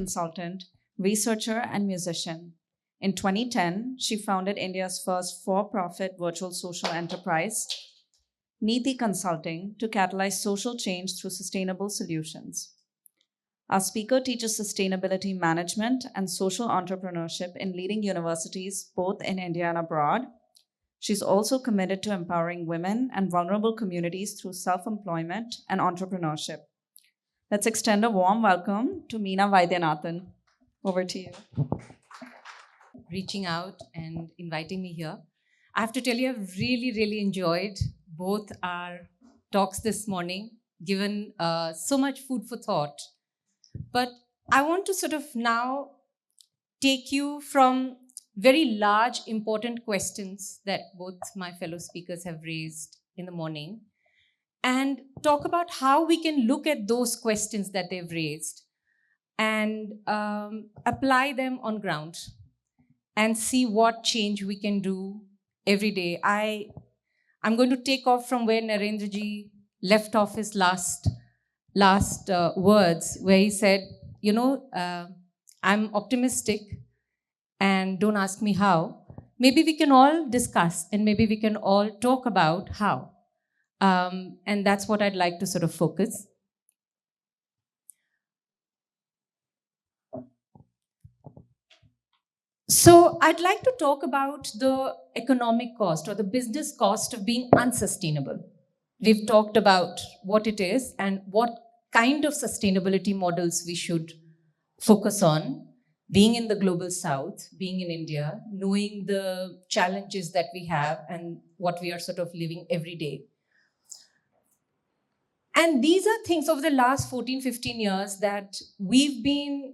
consultant, researcher, and musician. In 2010, she founded India's first for-profit virtual social enterprise, Neeti Consulting, to catalyze social change through sustainable solutions. Our speaker teaches sustainability management and social entrepreneurship in leading universities both in India and abroad. She's also committed to empowering women and vulnerable communities through self-employment and entrepreneurship. Let's extend a warm welcome to Meena Vaidyanathan. Over to you. Reaching out and inviting me here. I have to tell you, I've really enjoyed both our talks this morning, given so much food for thought. But I want to sort of now take you from very large, important questions that both my fellow speakers have raised in the morning and talk about how we can look at those questions that they've raised and apply them on ground and see what change we can do every day. I'm going to take off from where Narendraji left off his last words, where he said, I'm optimistic and don't ask me how. Maybe we can all discuss and maybe we can all talk about how. And that's what I'd like to sort of focus. So I'd like to talk about the economic cost or the business cost of being unsustainable. We've talked about what it is and what kind of sustainability models we should focus on, being in the global south, being in India, knowing the challenges that we have and what we are sort of living every day. And these are things over the last 14, 15 years that we've been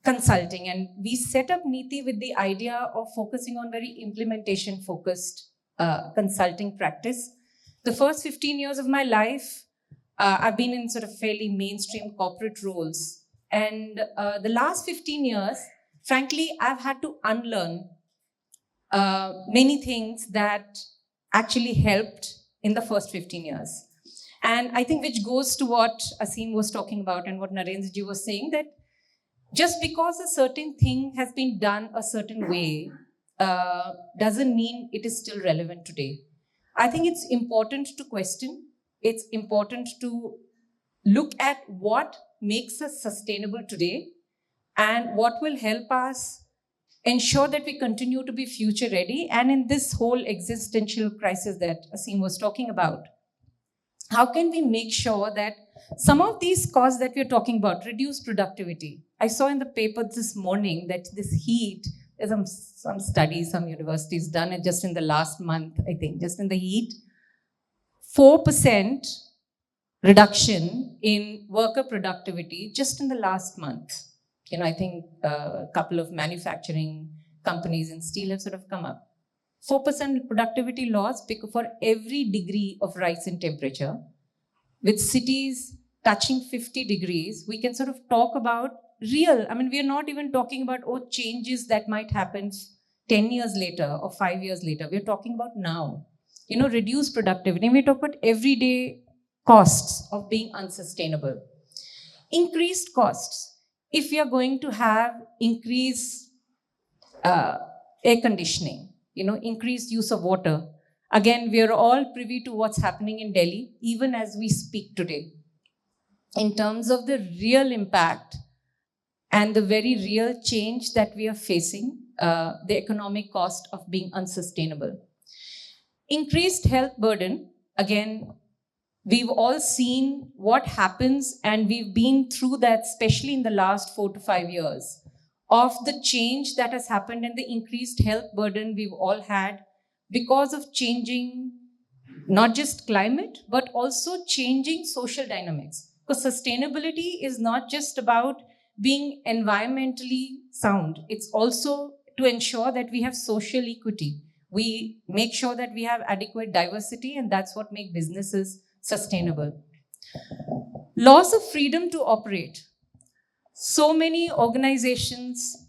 consulting, and we set up Neeti with the idea of focusing on very implementation-focused consulting practice. The first 15 years of my life, I've been in sort of fairly mainstream corporate roles. And the last 15 years, frankly, I've had to unlearn many things that actually helped in the first 15 years. And I think which goes to what Aseem was talking about and what Narendraji was saying, that just because a certain thing has been done a certain way doesn't mean it is still relevant today. I think it's important to question. It's important to look at what makes us sustainable today and what will help us ensure that we continue to be future ready. And in this whole existential crisis that Aseem was talking about, how can we make sure that some of these costs that we're talking about, reduce productivity? I saw in the paper this morning that this heat, there's some studies, some universities done it just in the last month, I think, just in the heat, 4% reduction in worker productivity just in the last month. I think a couple of manufacturing companies in steel have sort of come up. 4% productivity loss for every degree of rise in temperature. With cities touching 50 degrees, we can sort of talk about real, we are not even talking about, changes that might happen 10 years later or 5 years later. We're talking about now. Reduce productivity. We talk about everyday costs of being unsustainable. Increased costs. If we are going to have increased air conditioning, increased use of water. Again, we are all privy to what's happening in Delhi, even as we speak today. In terms of the real impact and the very real change that we are facing, the economic cost of being unsustainable. Increased health burden. Again, we've all seen what happens, and we've been through that, especially in the last 4 to 5 years, of the change that has happened and the increased health burden we've all had because of changing not just climate, but also changing social dynamics. Because sustainability is not just about being environmentally sound. It's also to ensure that we have social equity. We make sure that we have adequate diversity, and that's what makes businesses sustainable. Loss of freedom to operate. So many organizations,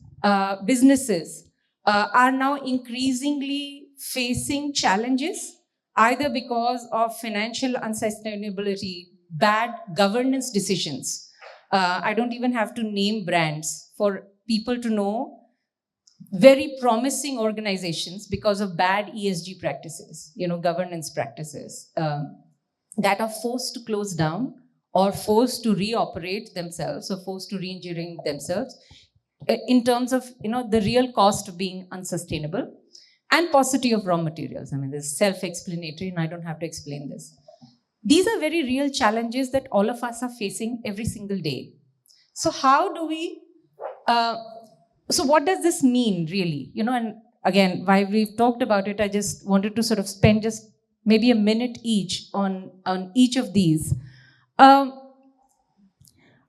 businesses are now increasingly facing challenges, either because of financial unsustainability, bad governance decisions, I don't even have to name brands for people to know very promising organizations because of bad ESG practices, governance practices, that are forced to close down or forced to reoperate themselves or forced to re-engineering themselves in terms of, the real cost of being unsustainable and paucity of raw materials. I mean, this is self-explanatory and I don't have to explain this. These are very real challenges that all of us are facing every single day. So how do we, so what does this mean really? And again, while we've talked about it, I just wanted to sort of spend just maybe a minute each on each of these.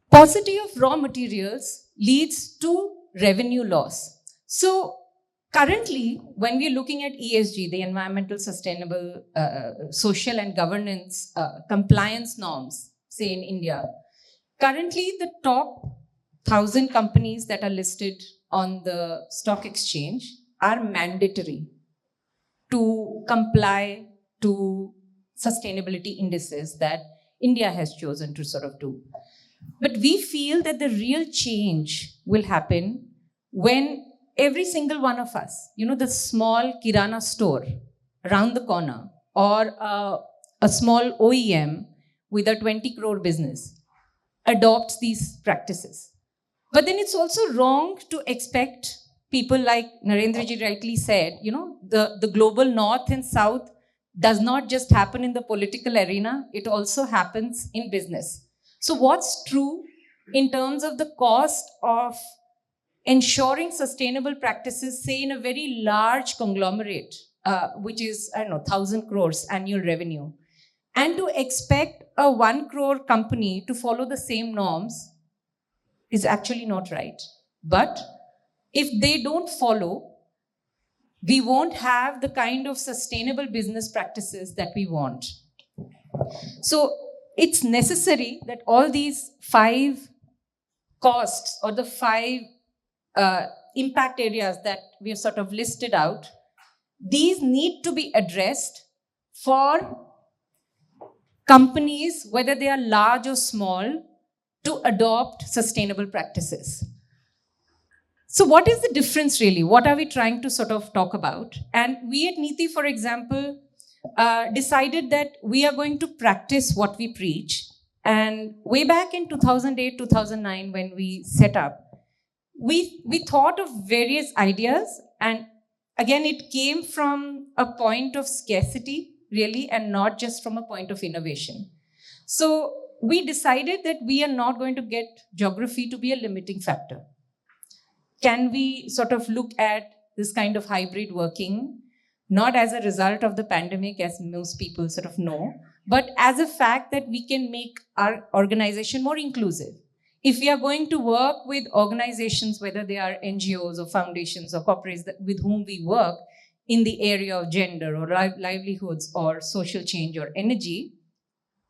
Paucity of raw materials leads to revenue loss. So currently, when we're looking at ESG, the environmental, sustainable, social and governance compliance norms, say in India, currently the top 1,000 companies that are listed on the stock exchange are mandatory to comply to sustainability indices that India has chosen to sort of do. But we feel that the real change will happen when every single one of us, the small kirana store around the corner or a small OEM with a 20 crore business adopts these practices. But then it's also wrong to expect people like Narendraji rightly said, the global north and south does not just happen in the political arena, it also happens in business. So what's true in terms of the cost of ensuring sustainable practices, say in a very large conglomerate, which is, 1,000 crores annual revenue, and to expect a 1 crore company to follow the same norms is actually not right. But if they don't follow, we won't have the kind of sustainable business practices that we want. So it's necessary that all these 5 costs or the 5 impact areas that we have sort of listed out, these need to be addressed for companies, whether they are large or small, to adopt sustainable practices. So what is the difference really? What are we trying to sort of talk about? And we at NITI, for example, decided that we are going to practice what we preach. And way back in 2008, 2009, when we set up, we thought of various ideas. And again, it came from a point of scarcity, really, and not just from a point of innovation. So we decided that we are not going to get geography to be a limiting factor. Can we sort of look at this kind of hybrid working, not as a result of the pandemic, as most people sort of know, but as a fact that we can make our organization more inclusive. If we are going to work with organizations, whether they are NGOs or foundations or corporates with whom we work in the area of gender or livelihoods or social change or energy,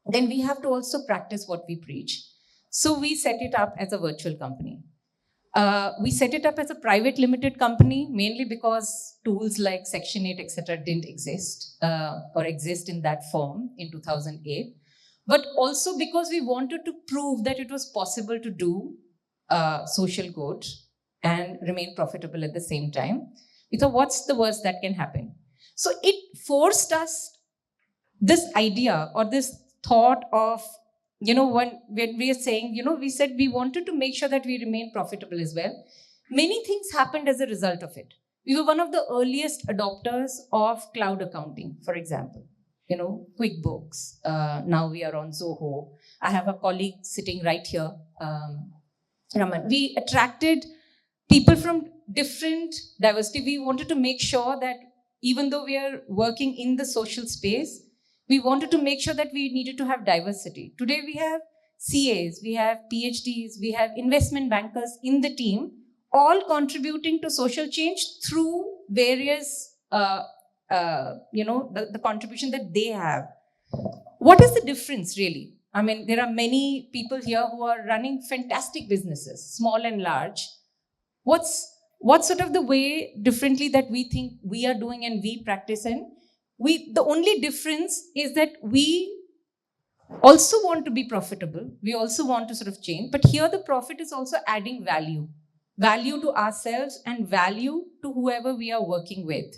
then we have to also practice what we preach. So we set it up as a virtual company. We set it up as a private limited company, mainly because tools like Section 8, etc. didn't exist or exist in that form in 2008. But also because we wanted to prove that it was possible to do social good and remain profitable at the same time. We thought, what's the worst that can happen? So it forced us this idea or this thought of, when we are saying, we said we wanted to make sure that we remain profitable as well. Many things happened as a result of it. We were one of the earliest adopters of cloud accounting, for example. QuickBooks. Now we are on Zoho. I have a colleague sitting right here, Raman. We attracted people from different diversity. We wanted to make sure that even though we are working in the social space, we wanted to make sure that we needed to have diversity. Today we have CAs, we have PhDs, we have investment bankers in the team, all contributing to social change through various, the contribution that they have. What is the difference really? I mean, there are many people here who are running fantastic businesses, small and large. What's sort of the way differently that we think we are doing and we practice in? The only difference is that we also want to be profitable. We also want to sort of change. But here the profit is also adding value, value to ourselves and value to whoever we are working with,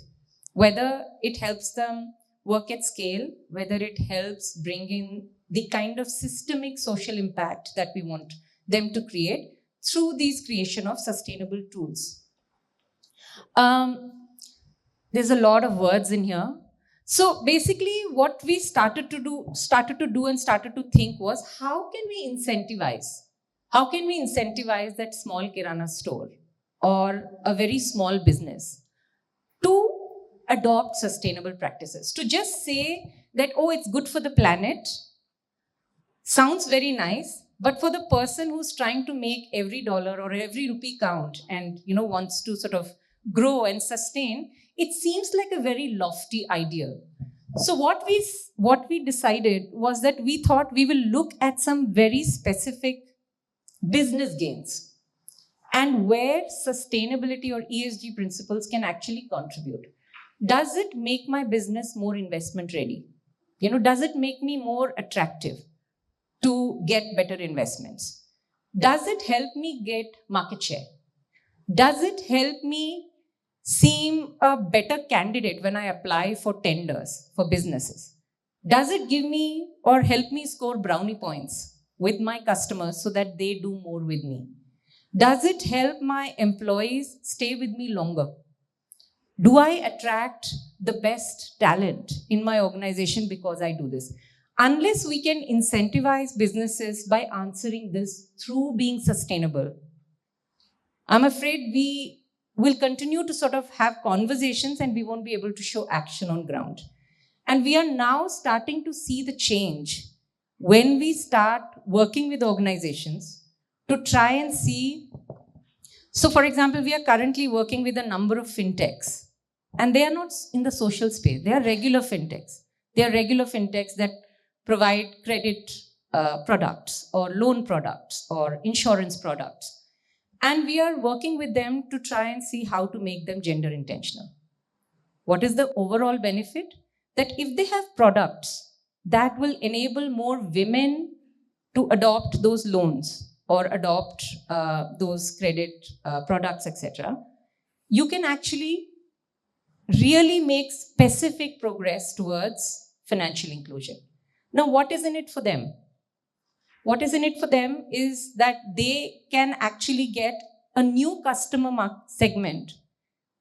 whether it helps them work at scale, whether it helps bring in the kind of systemic social impact that we want them to create through these creation of sustainable tools. There's a lot of words in here. So basically, what we started to do and started to think was, how can we incentivize? How can we incentivize that small kirana store or a very small business to adopt sustainable practices? To just say that, oh, it's good for the planet, sounds very nice, but for the person who's trying to make every dollar or every rupee count and wants to sort of grow and sustain, it seems like a very lofty ideal. So what we decided was that we thought we will look at some very specific business gains and where sustainability or ESG principles can actually contribute. Does it make my business more investment ready? Does it make me more attractive to get better investments? Does it help me get market share? Does it help me seem a better candidate when I apply for tenders for businesses? Does it give me or help me score brownie points with my customers so that they do more with me? Does it help my employees stay with me longer? Do I attract the best talent in my organization because I do this? Unless we can incentivize businesses by answering this through being sustainable, I'm afraid we will continue to sort of have conversations and we won't be able to show action on ground. And we are now starting to see the change when we start working with organizations to try and see. So for example, we are currently working with a number of fintechs, and they are not in the social space. They are regular fintechs. They are regular fintechs that provide credit products or loan products or insurance products. And we are working with them to try and see how to make them gender intentional. What is the overall benefit? That if they have products that will enable more women to adopt those loans or adopt those credit products, etc., you can actually really make specific progress towards financial inclusion. Now, what is in it for them? What is in it for them is that they can actually get a new customer segment,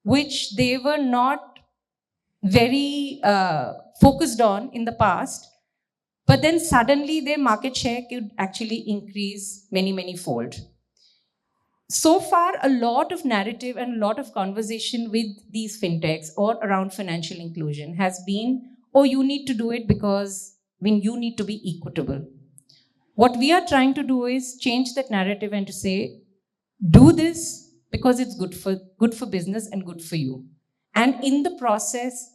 which they were not very focused on in the past, but then suddenly their market share could actually increase many, many fold. So far, a lot of narrative and a lot of conversation with these fintechs or around financial inclusion has been, oh, you need to do it because you need to be equitable. What we are trying to do is change that narrative and to say, do this because it's good for business and good for you. And in the process,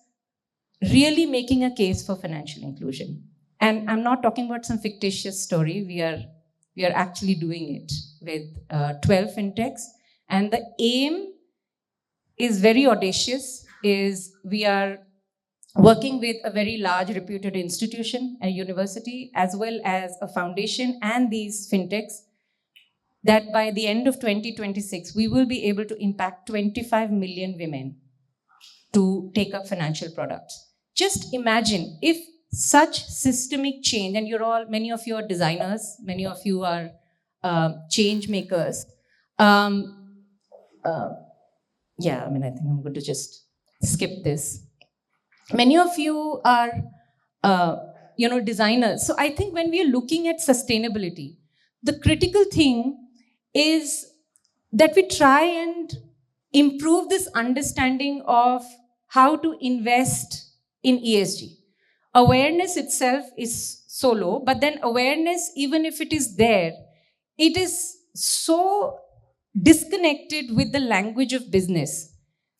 really making a case for financial inclusion. And I'm not talking about some fictitious story. We are actually doing it with 12 fintechs. And the aim is very audacious, is we are working with a very large reputed institution, a university, as well as a foundation and these fintechs, that by the end of 2026, we will be able to impact 25 million women to take up financial products. Just imagine if such systemic change, and many of you are designers, many of you are change makers. I think I'm going to just skip this. Many of you are, designers. So I think when we are looking at sustainability, the critical thing is that we try and improve this understanding of how to invest in ESG. Awareness itself is so low, but then awareness, even if it is there, it is so disconnected with the language of business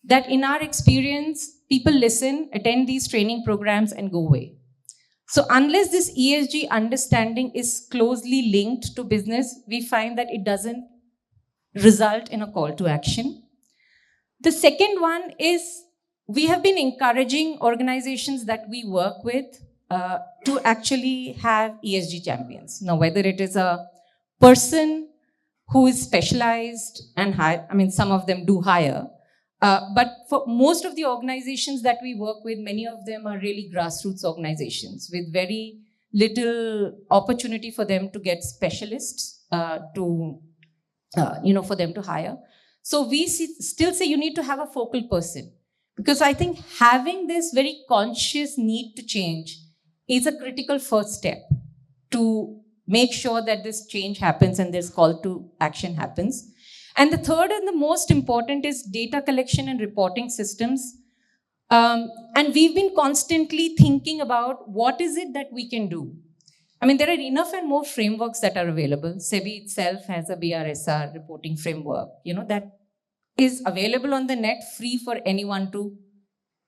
that in our experience, people listen, attend these training programs and go away. So unless this ESG understanding is closely linked to business, we find that it doesn't result in a call to action. The second one is we have been encouraging organizations that we work with to actually have ESG champions. Now, whether it is a person who is specialized and some of them do hire, but for most of the organizations that we work with, many of them are really grassroots organizations with very little opportunity for them to get specialists for them to hire. So we still say you need to have a focal person, because I think having this very conscious need to change is a critical first step to make sure that this change happens and this call to action happens. And the third and the most important is data collection and reporting systems. And we've been constantly thinking about what is it that we can do. I mean, there are enough and more frameworks that are available. SEBI itself has a BRSR reporting framework, that is available on the net, free for anyone to.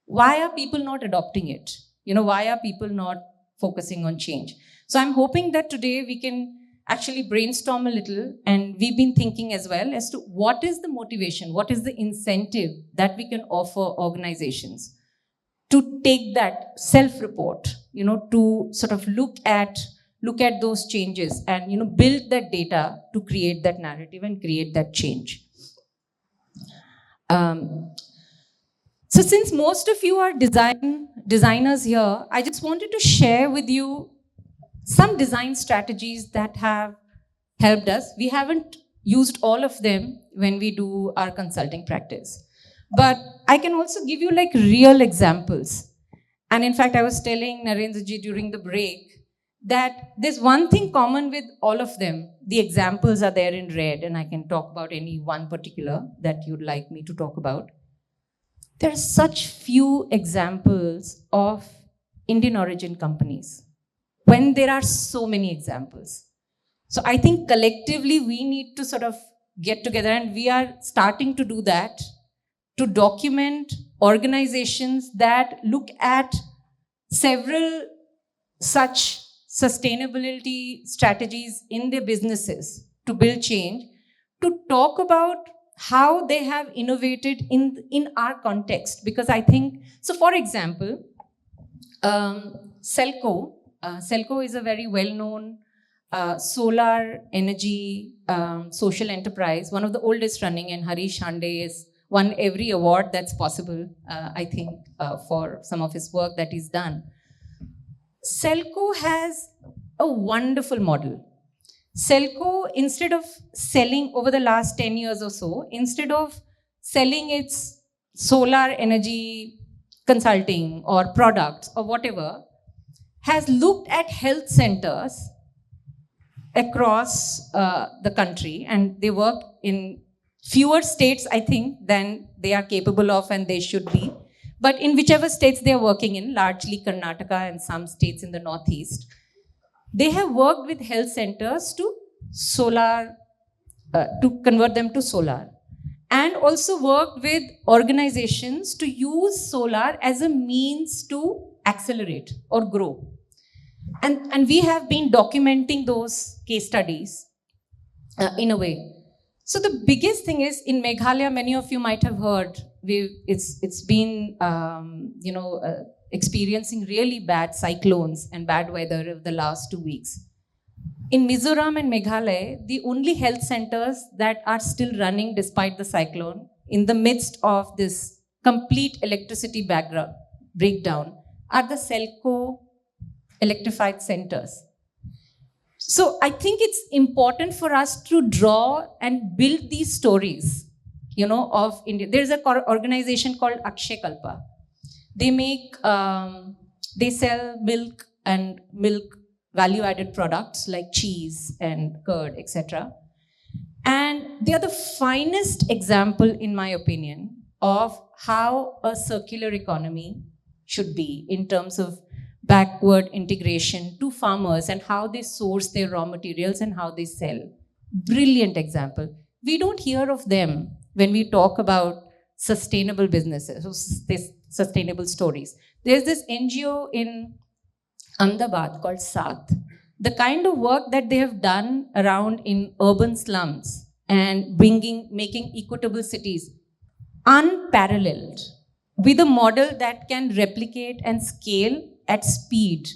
Why are people not adopting it? Why are people not focusing on change? So I'm hoping that today we can actually brainstorm a little, and we've been thinking as well as to what is the motivation, what is the incentive that we can offer organizations to take that self-report, to sort of look at those changes and build that data to create that narrative and create that change. So since most of you are designers here, I just wanted to share with you some design strategies that have helped us. We haven't used all of them when we do our consulting practice, but I can also give you like real examples. And in fact, I was telling Narendraji during the break that there's one thing common with all of them. The examples are there in red, and I can talk about any one particular that you'd like me to talk about. There are such few examples of Indian origin companies when there are so many examples. So I think collectively we need to sort of get together, and we are starting to do that, to document organizations that look at several such sustainability strategies in their businesses to build change, to talk about how they have innovated in our context. Because I think, so for example, Selco is a very well-known solar energy social enterprise, one of the oldest running, and Harish Hande has won every award that's possible, I think, for some of his work that he's done. Selco has a wonderful model. Selco, instead of selling over the last 10 years or so, instead of selling its solar energy consulting or products or whatever, has looked at health centers across the country, and they work in fewer states, I think, than they are capable of and they should be. But in whichever states they are working in, largely Karnataka and some states in the Northeast, they have worked with health centers to solar, to convert them to solar, and also worked with organizations to use solar as a means to accelerate or grow. And we have been documenting those case studies in a way. So the biggest thing is, in Meghalaya, many of you might have heard, it's been experiencing really bad cyclones and bad weather over the last 2 weeks. In Mizoram and Meghalaya, the only health centers that are still running despite the cyclone, in the midst of this complete electricity breakdown, are the Selco electrified centers. So I think it's important for us to draw and build these stories, of India. There's an organization called Akshay Kalpa. They sell milk and milk value-added products like cheese and curd, etc. And they are the finest example, in my opinion, of how a circular economy should be in terms of backward integration to farmers and how they source their raw materials and how they sell. Brilliant example. We don't hear of them when we talk about sustainable businesses, or sustainable stories. There's this NGO in Ahmedabad called Saath. The kind of work that they have done around in urban slums and making equitable cities, unparalleled, with a model that can replicate and scale at speed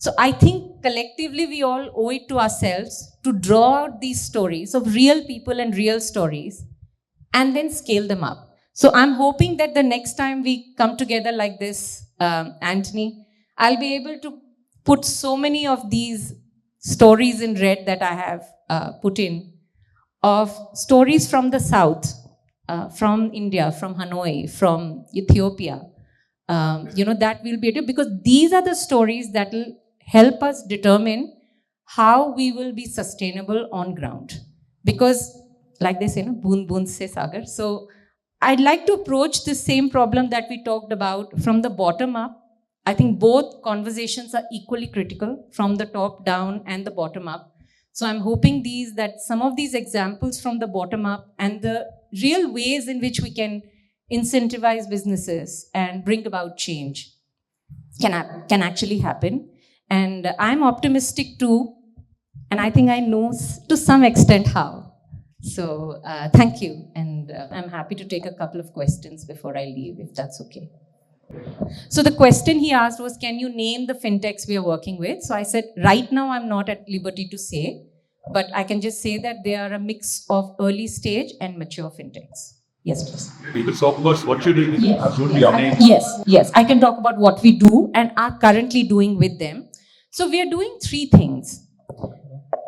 So I think collectively we all owe it to ourselves to draw out these stories of real people and real stories and then scale them up. So I'm hoping that the next time we come together like this, Anthony, I'll be able to put so many of these stories in red that I have put in, of stories from the South, from India, from Hanoi, from Ethiopia. That will be it, because these are the stories that will help us determine how we will be sustainable on ground. Because, like they say, no, boon boon se sagar. So, I'd like to approach the same problem that we talked about from the bottom up. I think both conversations are equally critical, from the top down and the bottom up. So I'm hoping that some of these examples from the bottom up and the real ways in which we can incentivize businesses and bring about change can actually happen. And I'm optimistic too, and I think I know to some extent how. So thank you, and I'm happy to take a couple of questions before I leave, if that's okay. So the question he asked was, can you name the fintechs we are working with? So I said, right now I'm not at liberty to say, but I can just say that they are a mix of early stage and mature fintechs. Yes, please. You could talk about what you're doing. Yes. I can talk about what we do and are currently doing with them. So we are doing three things.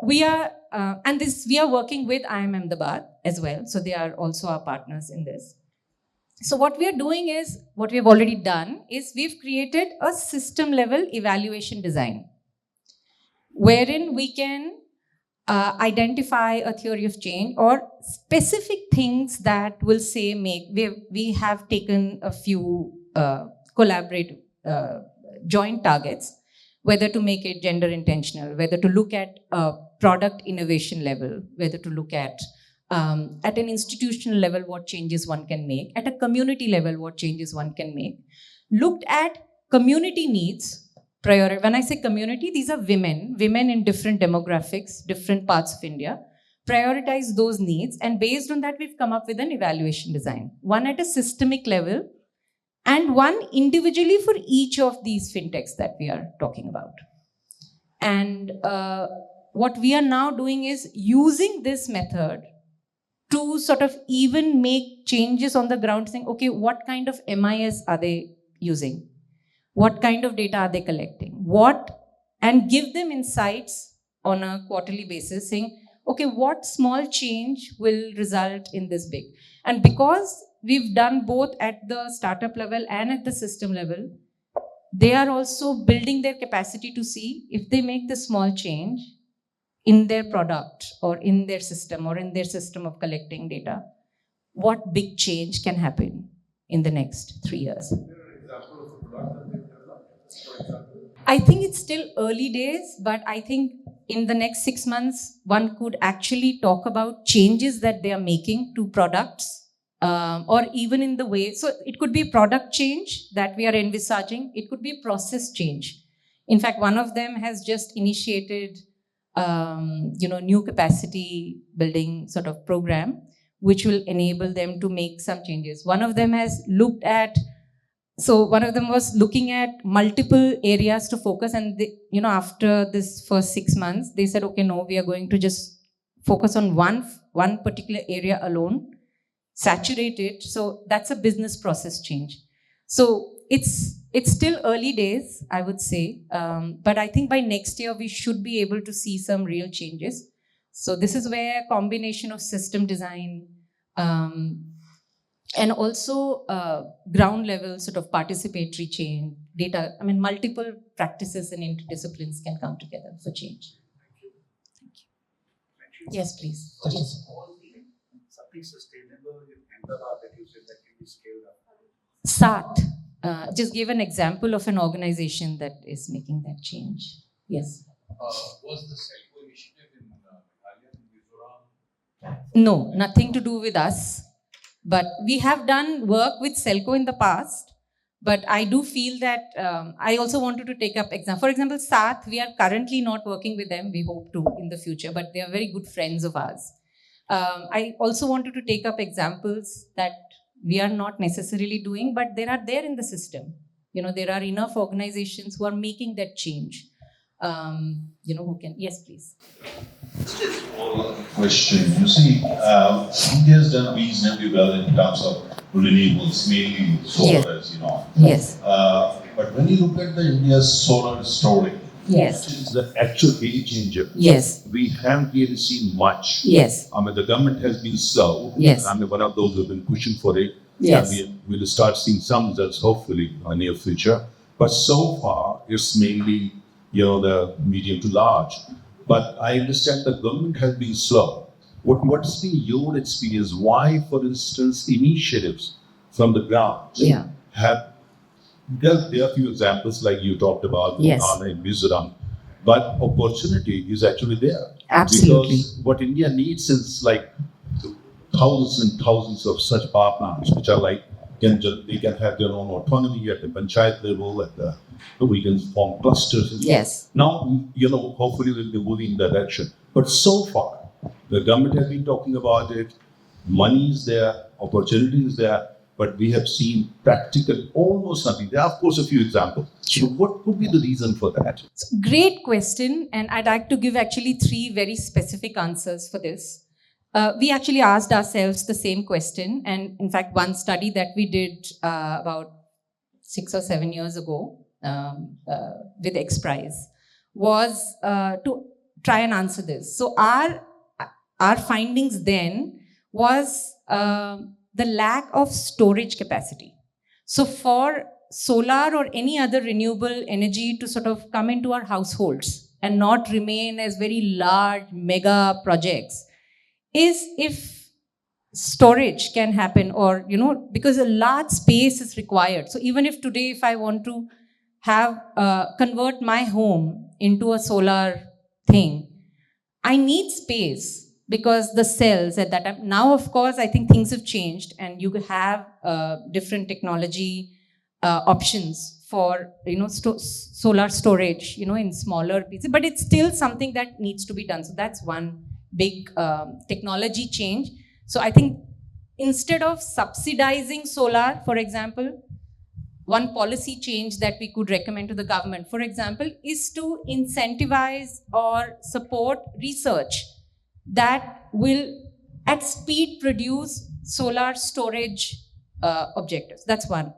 We are working with IIM Ahmedabad as well. So they are also our partners in this. So what we are doing is, what we have already done is we've created a system level evaluation design, wherein we can identify a theory of change or specific things that will say we have taken a few collaborative joint targets, whether to make it gender intentional, whether to look at product innovation level, whether to look at an institutional level what changes one can make, at a community level what changes one can make, looked at community needs. When I say community, these are women in different demographics, different parts of India. Prioritize those needs, and based on that, we've come up with an evaluation design. One at a systemic level, and one individually for each of these fintechs that we are talking about. And what we are now doing is using this method to sort of even make changes on the ground, saying, okay, what kind of MIS are they using? What kind of data are they collecting? And give them insights on a quarterly basis, saying, okay, what small change will result in this big? And because we've done both at the startup level and at the system level, they are also building their capacity to see if they make the small change in their product or in their system of collecting data, what big change can happen in the next 3 years. I think it's still early days, but I think in the next 6 months, one could actually talk about changes that they are making to products, or even in the way. So it could be a product change that we are envisaging. It could be a process change. In fact, one of them has just initiated new capacity building sort of program, which will enable them to make some changes. One of them was looking at multiple areas to focus, and after this first 6 months, they said, okay, no, we are going to just focus on one particular area alone, saturate it. So that's a business process change. So it's still early days, I would say, but I think by next year we should be able to see some real changes. So this is where a combination of system design and also ground level sort of participatory change, data, multiple practices and interdisciplines can come together for change. Thank you. Yes, please. Yes. Something sustainable in Ahmedabad that you said that can be scaled up. SAT. Just give an example of an organization that is making that change. Yes. Was the Selco initiative in Meghalaya and Mizoram? No, nothing to do with us. But we have done work with Selco in the past. But I do feel that I also wanted to take up example. For example, SAT, we are currently not working with them. We hope to in the future, but they are very good friends of ours. I also wanted to take up examples that we are not necessarily doing, but they are there in the system. There are enough organizations who are making that change. who can. Yes, please. Question. You see, India has done reasonably well in terms of renewables, mainly solar, Yes. as you know. Yes. But when you look at the India's solar story, Yes. which is the actual game changer, Yes. we haven't really seen much. Yes. I mean, the government has been slow. Yes. I'm one of those who've been pushing for it. Yes. And we will start seeing some results, hopefully, in the near future. But so far, it's mainly, the medium to large. But I understand the government has been slow. What's been your experience? Why, for instance, initiatives from the ground Yeah. have there are a few examples like you talked about Yes. in Mizoram, but opportunity is actually there. Absolutely. Because what India needs is like thousands and thousands of such power plants, which are like they can have their own autonomy at the panchayat level, we can form clusters. And Yes. now, hopefully we'll be moving in that direction. But so far, the government has been talking about it. Money is there, opportunity is there, but we have seen practical almost nothing. There are, of course, a few examples. So what could be the reason for that? Great question, and I'd like to give actually 3 very specific answers for this. We actually asked ourselves the same question, and in fact, one study that we did about 6 or 7 years ago with XPRIZE was to try and answer this. So our findings then was the lack of storage capacity. So for solar or any other renewable energy to sort of come into our households and not remain as very large mega projects is if storage can happen, or because a large space is required. So even if today, if I want to have convert my home into a solar thing, I need space because the cells at that time. Now, of course, I think things have changed, and you have different technology options for solar storage, in smaller pieces. But it's still something that needs to be done. So that's one big technology change. So I think instead of subsidizing solar, for example, one policy change that we could recommend to the government, for example, is to incentivize or support research that will at speed produce solar storage objectives. That's one.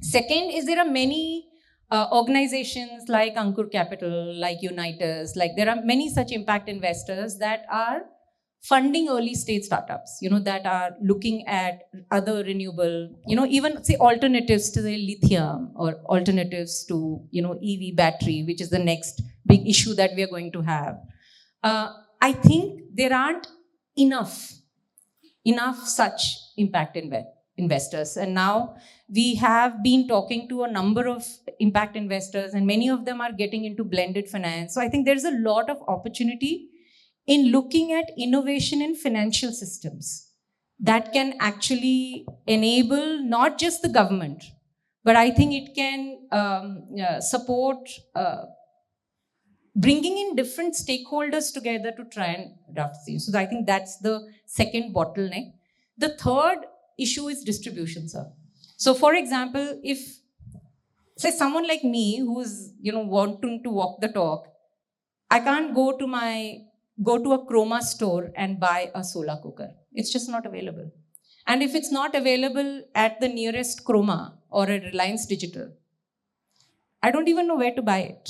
Second is there are many organizations like Ankur Capital, like Unitas, like there are many such impact investors that are funding early stage startups, that are looking at other renewable, even say alternatives to the lithium or alternatives to, EV battery, which is the next big issue that we are going to have. I think there aren't enough such impact investors. And now we have been talking to a number of impact investors, and many of them are getting into blended finance. So I think there's a lot of opportunity in looking at innovation in financial systems that can actually enable not just the government, but I think it can support bringing in different stakeholders together to try and draft things. So I think that's the second bottleneck. The third issue is distribution, sir. So for example, if say someone like me who's wanting to walk the talk, I can't go to a Chroma store and buy a solar cooker. It's just not available. And if it's not available at the nearest Chroma or a Reliance Digital, I don't even know where to buy it.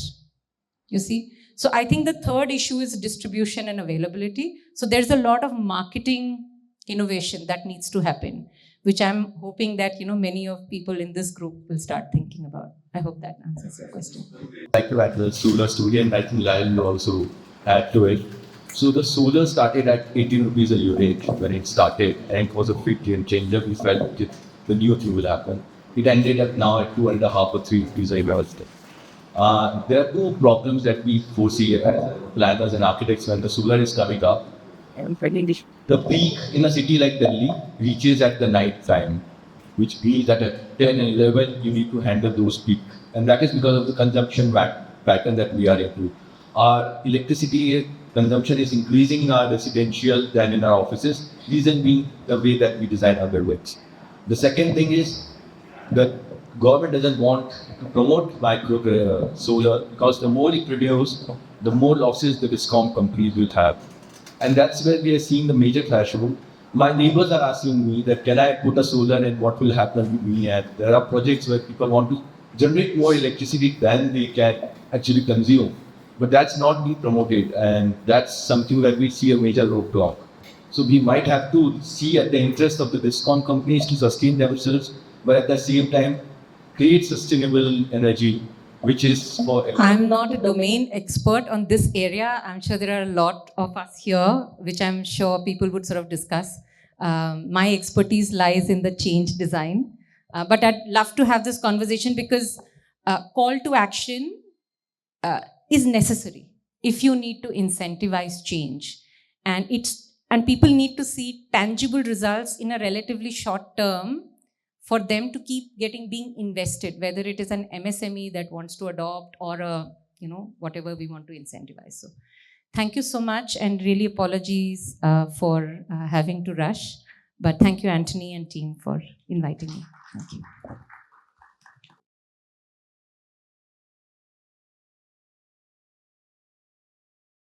You see? So I think the third issue is distribution and availability. So there's a lot of marketing innovation that needs to happen, which I'm hoping that many of people in this group will start thinking about. I hope that answers your question. I'd like to add the solar story, and I think Lyle will also add to it. So the solar started at 18 rupees a unit when it started, and it was a big game changer. We felt the new thing will happen. It ended up now at 2.5 or 3 rupees a unit. There are two problems that we foresee as planners and architects when the solar is coming up. The peak in a city like Delhi reaches at the night time, which means that at 10 and 11 you need to handle those peaks. And that is because of the consumption pattern that we are into. Our electricity consumption is increasing in our residential than in our offices, reason being the way that we design our buildings. The second thing is that government doesn't want to promote micro solar because the more it produces, the more losses the discom companies will have. And that's where we are seeing the major threshold. My neighbors are asking me that can I put a solar and what will happen to me? And there are projects where people want to generate more electricity than they can actually consume. But that's not being promoted, and that's something that we see a major roadblock. So we might have to see at the interest of the discom companies to sustain themselves, but at the same time create sustainable energy, which is for everyone. I'm not a domain expert on this area. I'm sure there are a lot of us here, which I'm sure people would sort of discuss. My expertise lies in the change design. But I'd love to have this conversation because call to action is necessary if you need to incentivize change. And people need to see tangible results in a relatively short term for them to keep being invested, whether it is an MSME that wants to adopt or whatever we want to incentivize. So thank you so much, and really apologies for having to rush. But thank you, Anthony and team, for inviting me. Thank you.